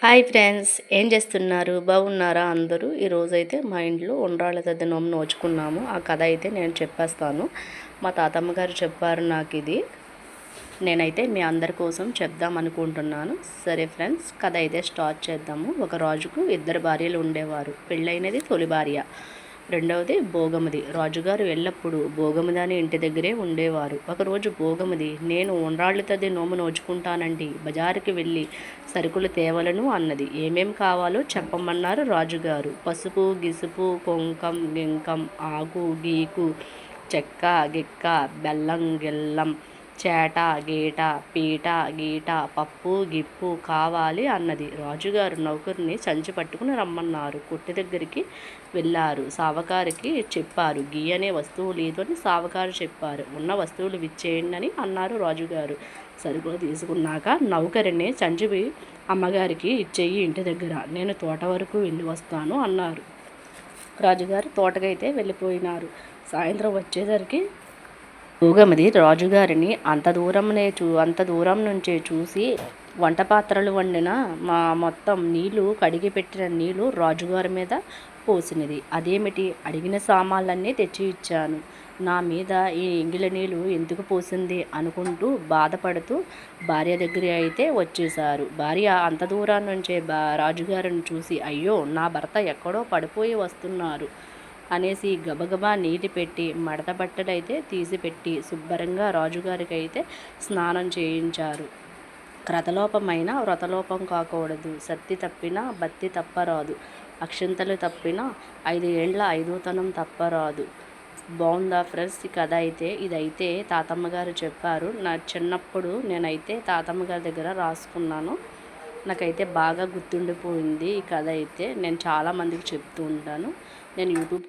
Hi friends, ఏం చేస్తున్నారు? బాగున్నారా అందరూ? ఈరోజైతే మా ఇంట్లో ఉండ్రాళ్ళ తద్ది నోము నోచుకున్నాము. ఆ కథ అయితే నేను చెప్పేస్తాను. మా తాతమ్మ గారు చెప్పారు నాకు ఇది. నేనైతే మీ అందరి కోసం చెప్దాం అనుకుంటున్నాను. సరే ఫ్రెండ్స్, కథ అయితే స్టార్ట్ చేద్దాము. ఒక రాజుకు ఇద్దరు భార్యలు ఉండేవారు. పెళ్ళైనది తొలి భార్య, రెండవది భోగమది. రాజుగారు ఎల్లప్పుడూ భోగమదాని ఇంటి దగ్గరే ఉండేవారు. ఒకరోజు భోగమది, నేను ఉండ్రాళ్ళు తది నోము నోచుకుంటానండి, బజారుకి వెళ్ళి సరుకులు తేవలను అన్నది. ఏమేం కావాలో చెప్పమన్నారు రాజుగారు. పసుపు గిసుపు, కుంకం గింకం, ఆకు గీకు, చెక్క గిక్క, బెల్లం గిల్లం, చేట గీట, పీట గీట, పప్పు గిప్పు కావాలి అన్నది. రాజుగారు నౌకర్ని సంచి పట్టుకుని రమ్మన్నారు. కొట్టు దగ్గరికి వెళ్ళారు. సావకారికి చెప్పారు. గీ అనే వస్తువు లేదు అని సావకారు చెప్పారు. ఉన్న వస్తువులు విచ్చేయండి అని అన్నారు రాజుగారు. సరుకులు తీసుకున్నాక నౌకరిని సంచి అమ్మగారికి ఇచ్చేయి ఇంటి దగ్గర, నేను తోట వరకు వెళ్ళి వస్తాను అన్నారు. రాజుగారు తోటకైతే వెళ్ళిపోయినారు. సాయంత్రం వచ్చేసరికి భోగమది రాజుగారిని అంత దూరం నుంచే చూసి వంట పాత్రలు వండిన మొత్తం నీళ్లు, కడిగి పెట్టిన నీళ్లు రాజుగారి మీద పోసినది. అదేమిటి, అడిగిన సామాన్లన్నీ తెచ్చి ఇచ్చాను, నా మీద ఈ ఎంగిలి నీళ్ళు ఎందుకు పోసింది అనుకుంటూ బాధపడుతూ భార్య దగ్గర అయితే వచ్చేశారు. భార్య అంత దూరం నుంచే రాజుగారిని చూసి, అయ్యో నా భర్త ఎక్కడో పడిపోయి వస్తున్నారు అనేసి గబగబా నీటి పెట్టి మడత బట్టలైతే తీసిపెట్టి శుభ్రంగా రాజుగారికి అయితే స్నానం చేయించారు. క్రతలోపమైన వ్రతలోపం కాకూడదు, సత్తి తప్పినా బత్తి తప్పరాదు, అక్షింతలు తప్పినా 5 ఏండ్ల ఐదోతనం తప్పరాదు. బాగుందా ఫ్రెండ్స్ ఈ కథ అయితే? ఇదైతే తాతమ్మ గారు చెప్పారు. నా చిన్నప్పుడు నేనైతే తాతమ్మ గారి దగ్గర రాసుకున్నాను. నాకైతే బాగా గుర్తుండిపోయింది ఈ కథ అయితే. నేను చాలామందికి చెప్తూ ఉంటాను. నేను యూట్యూబ్